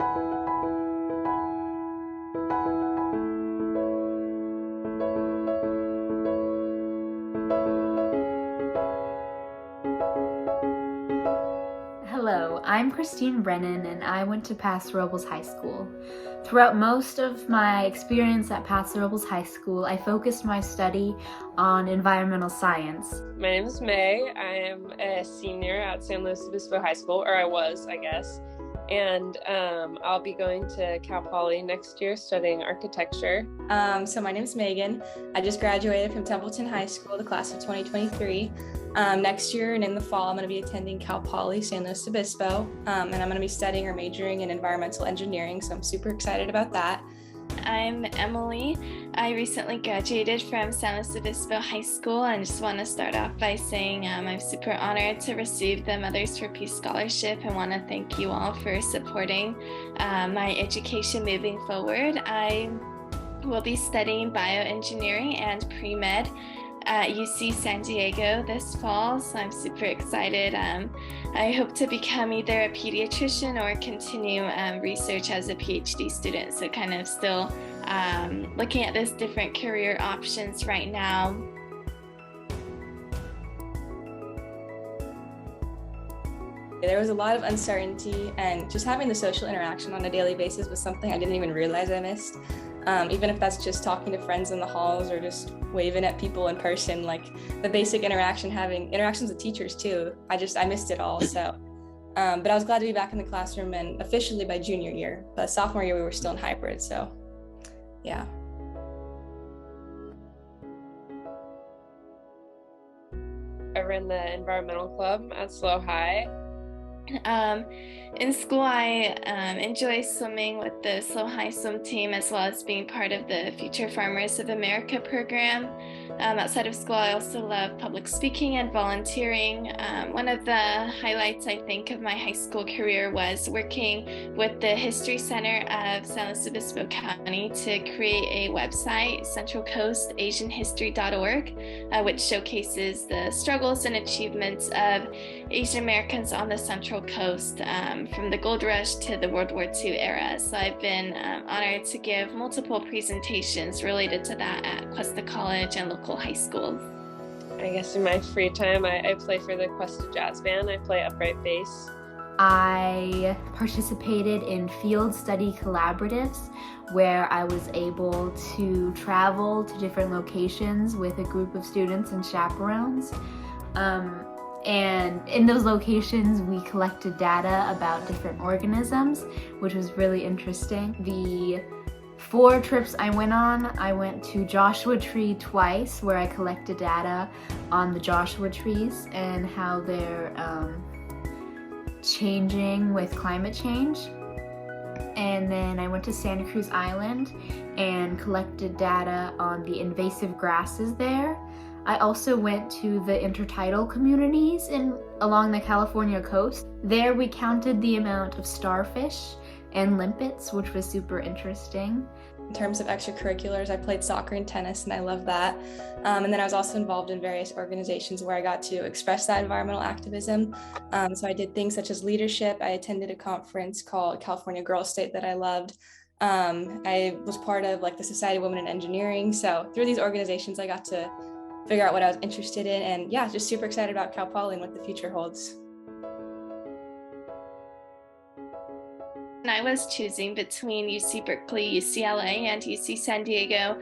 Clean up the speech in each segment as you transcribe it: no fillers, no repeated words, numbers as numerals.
Hello, I'm Christine Brennan and I went to Paso Robles High School. Throughout most of my experience at Paso Robles High School, I focused my study on environmental science. My name is May. I am a senior at San Luis Obispo High School, or I was, I guess. And I'll be going to Cal Poly next year studying architecture. So my name is Megan. I just graduated from Templeton High School, the class of 2023. Next year and in the fall, I'm going to be attending Cal Poly San Luis Obispo, and I'm going to be studying or majoring in environmental engineering, so I'm super excited about that. I'm Emily. I recently graduated from San Luis Obispo High School and just want to start off by saying I'm super honored to receive the Mothers for Peace Scholarship and want to thank you all for supporting my education moving forward. I will be studying bioengineering and pre-med at UC San Diego this fall, so I'm super excited. I hope to become either a pediatrician or continue research as a PhD student, so kind of still looking at those different career options right now. There was a lot of uncertainty, and just having the social interaction on a daily basis was something I didn't even realize I missed. Even if that's just talking to friends in the halls or just waving at people in person, like the basic interaction, having interactions with teachers too. I missed it all. So, but I was glad to be back in the classroom, and officially by junior year. But sophomore year we were still in hybrid. So, yeah. I ran the environmental club at SLO High. In school, I enjoy swimming with the SLO High swim team, as well as being part of the Future Farmers of America program. Outside of school, I also love public speaking and volunteering. One of the highlights, I think, of my high school career was working with the History Center of San Luis Obispo County to create a website, centralcoastasianhistory.org, which showcases the struggles and achievements of Asian Americans on the Central Coast, from the Gold Rush to the World War II era. So I've been honored to give multiple presentations related to that at Cuesta College and local high schools. I guess in my free time, I play for the Cuesta Jazz Band. I play upright bass. I participated in field study collaboratives where I was able to travel to different locations with a group of students and chaperones. And in those locations, we collected data about different organisms, which was really interesting. The 4 trips I went on, I went to Joshua Tree twice, where I collected data on the Joshua trees and how they're changing with climate change. And then I went to Santa Cruz Island and collected data on the invasive grasses there. I also went to the intertidal communities along the California coast. There we counted the amount of starfish and limpets, which was super interesting. In terms of extracurriculars, I played soccer and tennis, and I love that. And then I was also involved in various organizations where I got to express that environmental activism. So I did things such as leadership. I attended a conference called California Girls State that I loved. I was part of the Society of Women in Engineering. So through these organizations, I got to figure out what I was interested in, and yeah, just super excited about Cal Poly and what the future holds. I was choosing between UC Berkeley, UCLA, and UC San Diego,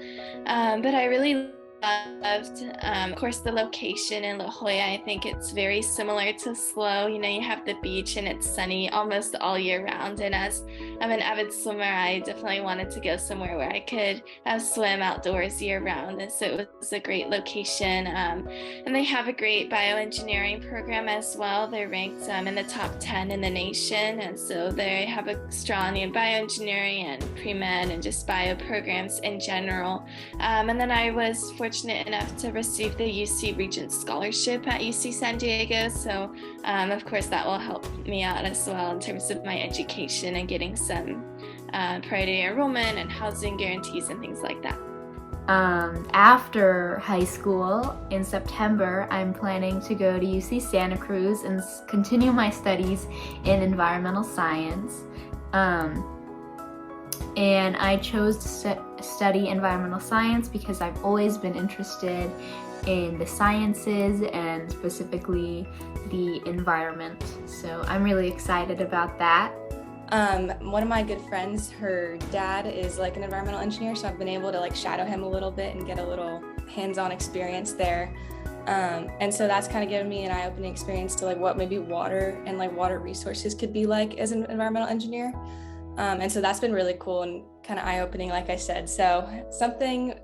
but I really loved, of course, the location in La Jolla. I think it's very similar to SLO. You know, you have the beach and it's sunny almost all year round. And as I'm an avid swimmer, I definitely wanted to go somewhere where I could swim outdoors year round. And so it was a great location. And they have a great bioengineering program as well. They're ranked in the top 10 in the nation. And so they have a strong in bioengineering and pre-med and just bio programs in general. And then I was fortunate enough to receive the UC Regents Scholarship at UC San Diego. So of course that will help me out as well in terms of my education and getting some priority enrollment and housing guarantees and things like that. After high school in September, I'm planning to go to UC Santa Cruz and continue my studies in environmental science. And I chose to study environmental science because I've always been interested in the sciences and specifically the environment. So I'm really excited about that. One of my good friends, her dad is like an environmental engineer, so I've been able to like shadow him a little bit and get a little hands-on experience there. And so that's kind of given me an eye-opening experience to like what maybe water and like water resources could be like as an environmental engineer. And so that's been really cool and kind of eye-opening, like I said. So something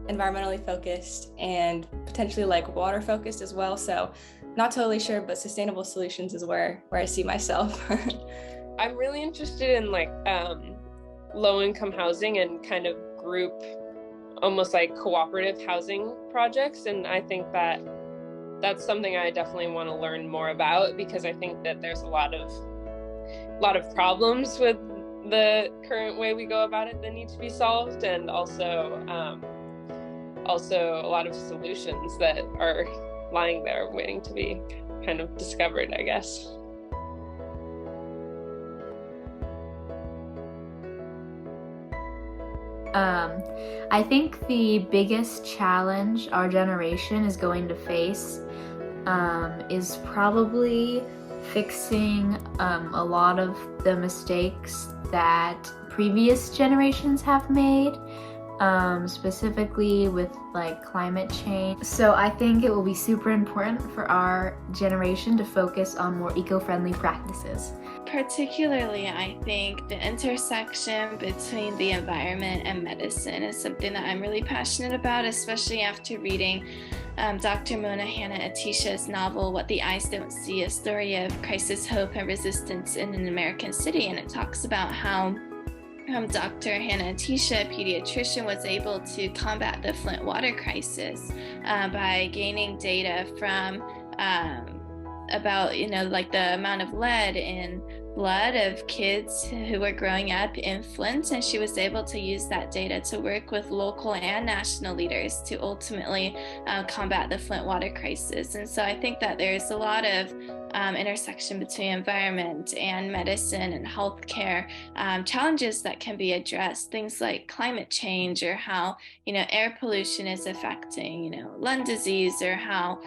environmentally focused and potentially like water focused as well. So not totally sure, but sustainable solutions is where I see myself. I'm really interested in like low-income housing and kind of group, almost like cooperative housing projects. And I think that that's something I definitely want to learn more about, because I think that there's a lot of problems with the current way we go about it that need to be solved, and also a lot of solutions that are lying there waiting to be kind of discovered, I guess. I think the biggest challenge our generation is going to face is probably fixing a lot of the mistakes that previous generations have made, specifically with like climate change. So I think it will be super important for our generation to focus on more eco-friendly practices. Particularly, I think the intersection between the environment and medicine is something that I'm really passionate about, especially after reading Dr. Mona Hanna-Attisha's novel, What the Eyes Don't See, a story of crisis, hope, and resistance in an American city. And it talks about how Dr. Hanna-Attisha, a pediatrician, was able to combat the Flint water crisis by gaining data from about, like the amount of lead in blood of kids who were growing up in Flint, and she was able to use that data to work with local and national leaders to ultimately combat the Flint water crisis. And so I think that there's a lot of intersection between environment and medicine and healthcare challenges that can be addressed. Things like climate change, or how air pollution is affecting lung disease, or how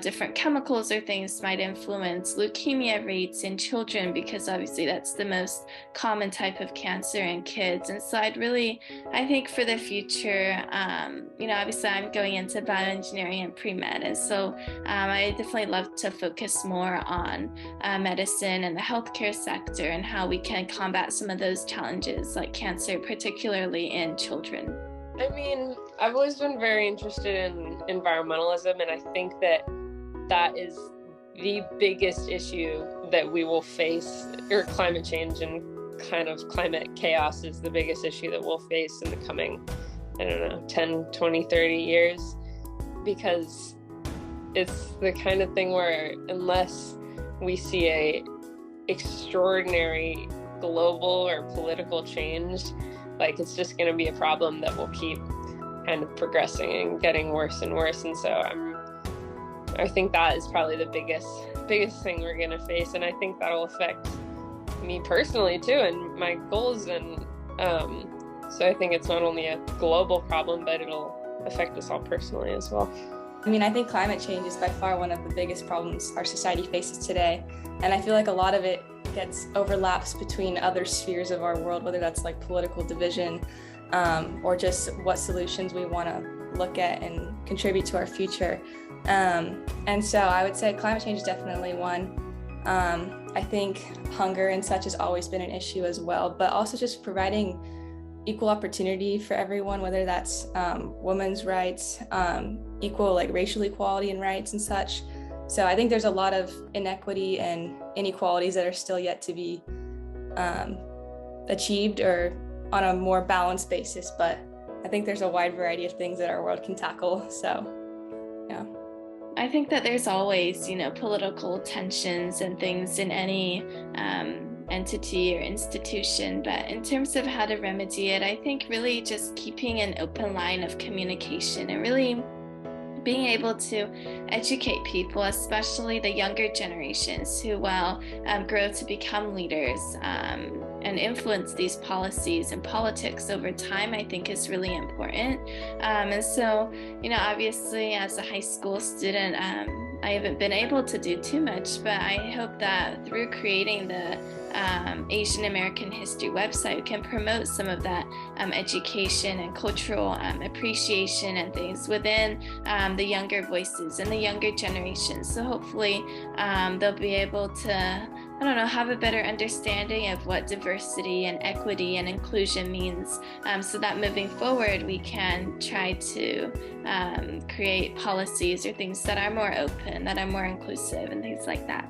different chemicals or things might influence leukemia rates in children, because obviously that's the most common type of cancer in kids. And so I think for the future, obviously I'm going into bioengineering and pre-med, and so I definitely love to focus more on medicine and the healthcare sector and how we can combat some of those challenges like cancer, particularly in children. I mean, I've always been very interested in environmentalism, and I think that is the biggest issue that we will face, or climate change and kind of climate chaos is the biggest issue that we'll face in the coming, 10, 20, 30 years, because it's the kind of thing where unless we see a extraordinary global or political change, like it's just going to be a problem that will keep kind of progressing and getting worse and worse. And so I think that is probably the biggest thing we're going to face, and I think that'll affect me personally too and my goals. And so I think it's not only a global problem, but it'll affect us all personally as well. I mean, I think climate change is by far one of the biggest problems our society faces today, and I feel like a lot of it overlaps between other spheres of our world, whether that's like political division or just what solutions we want to look at and contribute to our future. And so I would say climate change is definitely one. I think hunger and such has always been an issue as well, but also just providing equal opportunity for everyone, whether that's women's rights, equal like racial equality and rights and such. So I think there's a lot of inequity and inequalities that are still yet to be achieved or on a more balanced basis, but I think there's a wide variety of things that our world can tackle. So, yeah. I think that there's always, political tensions and things in any entity or institution, but in terms of how to remedy it, I think really just keeping an open line of communication and really being able to educate people, especially the younger generations who will grow to become leaders and influence these policies and politics over time, I think is really important. And so, obviously as a high school student, I haven't been able to do too much, but I hope that through creating the Asian American History website, we can promote some of that education and cultural appreciation and things within the younger voices and the younger generations. So hopefully they'll be able to, have a better understanding of what diversity and equity and inclusion means, so that moving forward we can try to create policies or things that are more open, that are more inclusive, and things like that.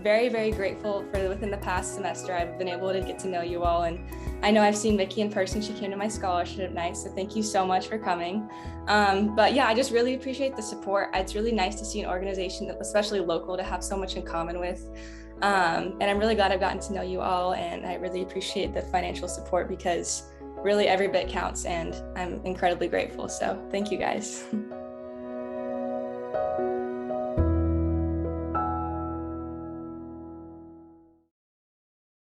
Very, very grateful for within the past semester I've been able to get to know you all, and I know I've seen Vicki in person. She came to my scholarship night, so thank you so much for coming. But yeah, I just really appreciate the support. It's really nice to see an organization, especially local, to have so much in common with. And I'm really glad I've gotten to know you all, and I really appreciate the financial support because really every bit counts, and I'm incredibly grateful. So thank you guys.